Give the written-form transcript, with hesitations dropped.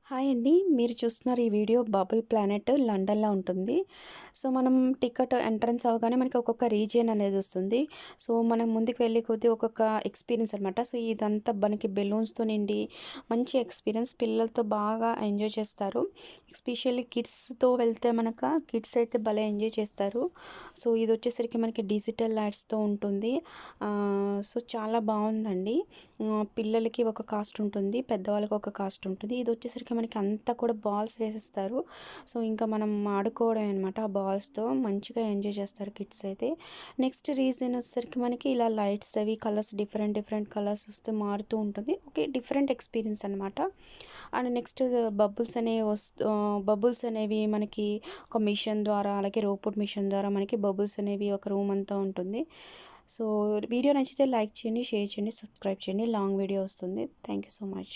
Hi అండి. మీరు చూస్తున్నారు ఈ వీడియో బబుల్ ప్లానెట్ లండన్‌లో ఉంటుంది. సో, మనం టికెట్ ఎంట్రన్స్ అవ్వగానే మనకి ఒక్కొక్క రీజియన్ అనేది వస్తుంది. సో, మనం ముందుకు వెళ్ళే కొద్దీ ఒక్కొక్క ఎక్స్‌పీరియన్స్ అనమాట. సో, ఇదంతా మనకి బెలూన్స్‌తో నిండి మంచి ఎక్స్‌పీరియన్స్ పిల్లలతో బాగా ఎంజాయ్ చేస్తారు. ఎస్పెషల్లీ కిడ్స్‌తో వెళ్తే కిడ్స్ అయితే భలే ఎంజాయ్ చేస్తారు. సో, ఇదొచ్చేసరికి మనకి డిజిటల్ లైట్స్‌తో ఉంటుంది. సో, చాలా బావుందండి. పిల్లలకి ఒక కాస్ట్ ఉంటుంది. పెద్దవాళ్ళకి ఒక కాస్ట్ ఉంటుంది. ఇదొచ్చేసరికి మనకి అంతా కూడా బాల్స్ వేసేస్తారు. సో, ఇంకా మనం ఆడుకోవడమే అనమాట. ఆ బాల్స్‌తో మంచిగా ఎంజాయ్ చేస్తారు కిడ్స్ అయితే. నెక్స్ట్ రీజన్ వచ్చేసరికి మనకి ఇలా లైట్స్ అవి కలర్స్ డిఫరెంట్ డిఫరెంట్ కలర్స్ వస్తే మారుతూ ఉంటుంది. ఓకే. డిఫరెంట్ ఎక్స్‌పీరియన్స్ అనమాట. అండ్ నెక్స్ట్ బబుల్స్ అనేవి మనకి ఒక మిషన్ ద్వారా అలాగే రోబోట్ మిషన్ ద్వారా మనకి బబుల్స్ అనేవి ఒక రూమ్ అంతా ఉంటుంది. సో, వీడియో నచ్చితే లైక్ చేయండి, షేర్ చేయండి, సబ్స్క్రైబ్ చేయండి. లాంగ్ వీడియో వస్తుంది. Thank you so much.